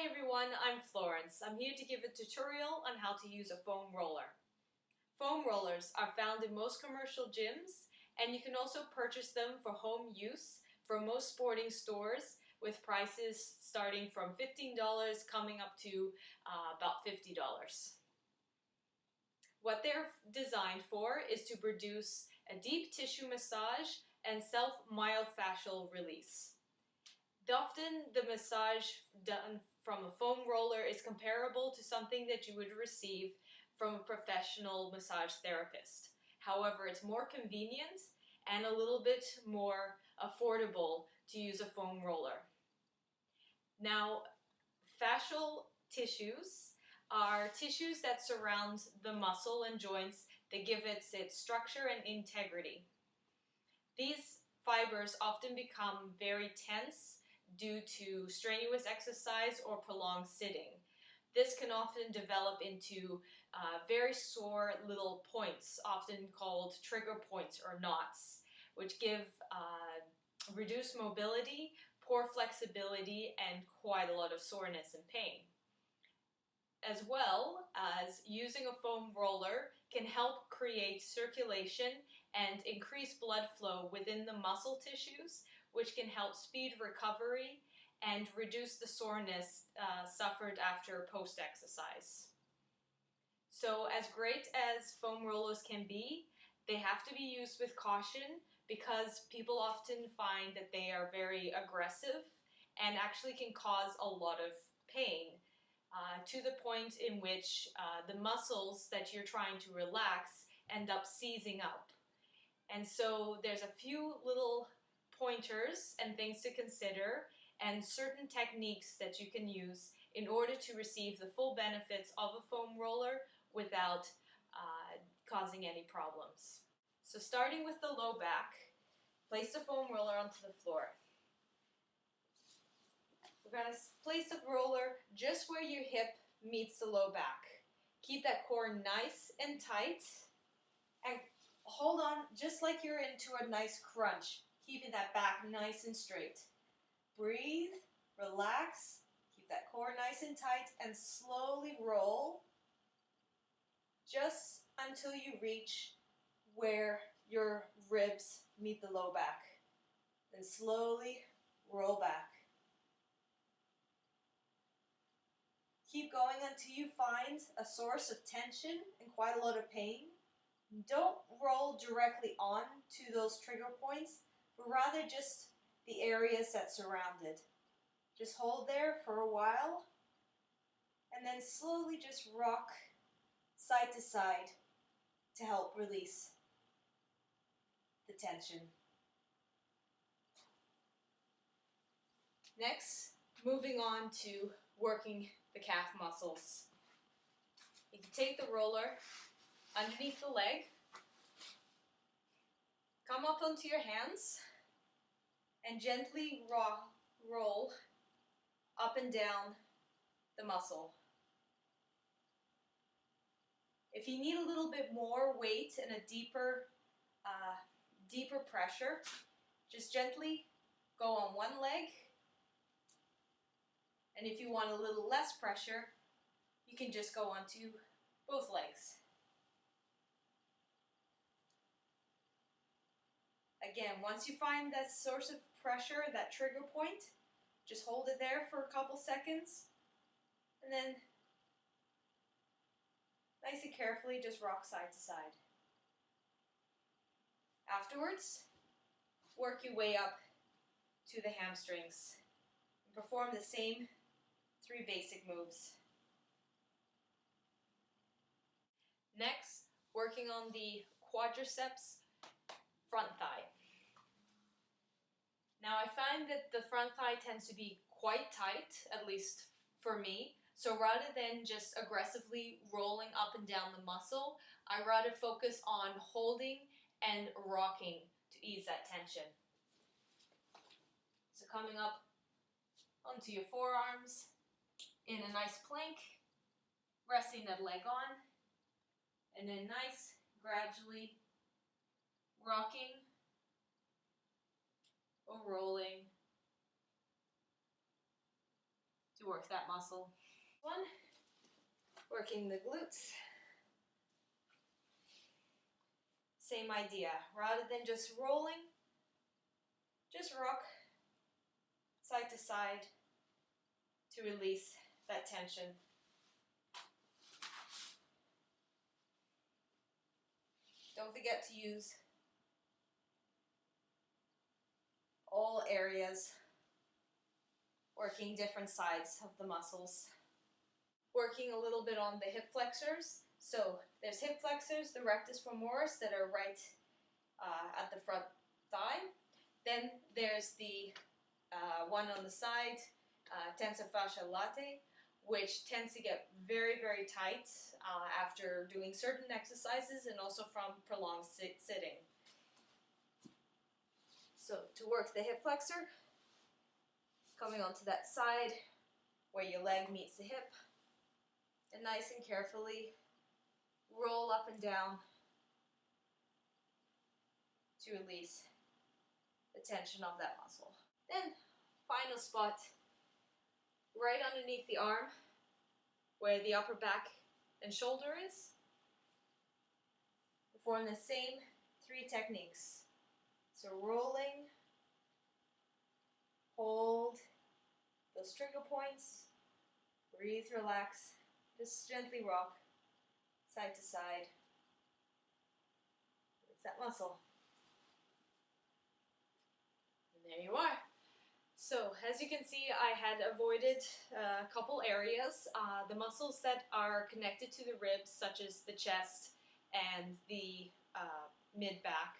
everyone, I'm Florence. I'm here to give a tutorial on how to use a foam roller. Foam rollers are found in most commercial gyms, and you can also purchase them for home use from most sporting stores with prices starting from $15 coming up to about $50. What they're designed for is to produce a deep tissue massage and self-myofascial release. Often the massage done from a foam roller is comparable to something that you would receive from a professional massage therapist. However, it's more convenient and a little bit more affordable to use a foam roller. Now, fascial tissues are tissues that surround the muscle and joints that give it its structure and integrity. These fibers often become very tense due to strenuous exercise or prolonged sitting. This can often develop into very sore little points, often called trigger points or knots, which give reduced mobility, poor flexibility, and quite a lot of soreness and pain. As well as using a foam roller can help create circulation and increase blood flow within the muscle tissues, which can help speed recovery and reduce the soreness suffered after post-exercise. So as great as foam rollers can be, they have to be used with caution because people often find that they are very aggressive and actually can cause a lot of pain. To the point in which the muscles that you're trying to relax end up seizing up. And so there's a few little pointers and things to consider and certain techniques that you can use in order to receive the full benefits of a foam roller without causing any problems. So starting with the low back, place the foam roller onto the floor. We're going to place the roller just where your hip meets the low back. Keep that core nice and tight and hold on just like you're into a nice crunch, keeping that back nice and straight. Breathe, relax, keep that core nice and tight and slowly roll just until you reach where your ribs meet the low back. Then slowly roll back. Keep going until you find a source of tension and quite a lot of pain. Don't roll directly on to those trigger points, but rather just the areas that surround it. Just hold there for a while and then slowly just rock side to side to help release the tension. Next, moving on to working the calf muscles. You can take the roller underneath the leg, come up onto your hands, and gently roll up and down the muscle. If you need a little bit more weight and a deeper pressure, just gently go on one leg. And if you want a little less pressure, you can just go onto both legs. Again, once you find that source of pressure, that trigger point, just hold it there for a couple seconds, and then nice and carefully just rock side to side. Afterwards, work your way up to the hamstrings and perform the same 3 basic moves. Next, working on the quadriceps front thigh. Now I find that the front thigh tends to be quite tight, at least for me, so rather than just aggressively rolling up and down the muscle, I rather focus on holding and rocking to ease that tension. So coming up onto your forearms in a nice plank, resting that leg on, and then nice, gradually rocking or rolling to work that muscle. One, working the glutes. Same idea. Rather than just rolling, just rock side to side to release that tension. Don't forget to use all areas, working different sides of the muscles. Working a little bit on the hip flexors. So there's hip flexors, the rectus femoris, that are right at the front thigh. Then there's the one on the side, tensor fasciae latae, which tends to get very, very tight after doing certain exercises and also from prolonged sitting. So to work the hip flexor, coming onto that side where your leg meets the hip, and nice and carefully roll up and down to release the tension of that muscle. Then, final spot, right underneath the arm, where the upper back and shoulder is. Perform the same 3 techniques. So rolling, hold those trigger points, breathe, relax, just gently rock side to side. It's that muscle. And there you are. So as you can see, I had avoided a couple areas. The muscles that are connected to the ribs, such as the chest and the mid-back.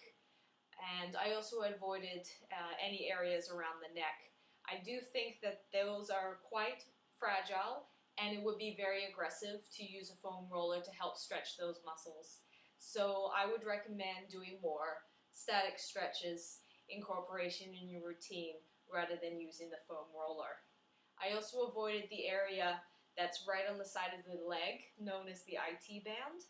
And I also avoided any areas around the neck. I do think that those are quite fragile, and it would be very aggressive to use a foam roller to help stretch those muscles. So I would recommend doing more static stretches, incorporation in your routine, rather than using the foam roller. I also avoided the area that's right on the side of the leg, known as the IT band.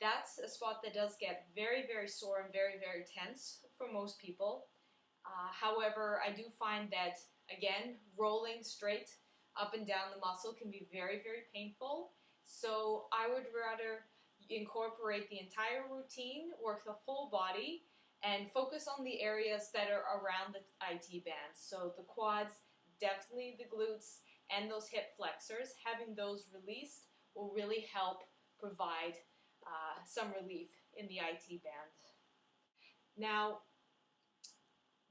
That's a spot that does get very, very sore and very, very tense for most people. However, I do find that, again, rolling straight up and down the muscle can be very, very painful. So I would rather incorporate the entire routine, work the whole body, and focus on the areas that are around the IT band. So the quads, definitely the glutes, and those hip flexors. Having those released will really help provide some relief in the IT band. Now,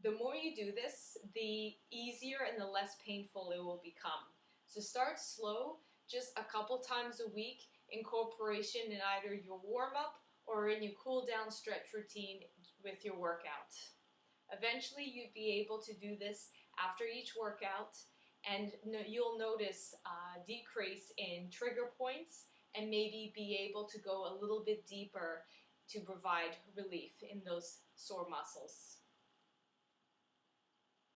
the more you do this, the easier and the less painful it will become. So start slow, just a couple times a week, incorporation in either your warm-up or in your cool-down stretch routine with your workout. Eventually, you'd be able to do this after each workout, and you'll notice a decrease in trigger points and maybe be able to go a little bit deeper to provide relief in those sore muscles.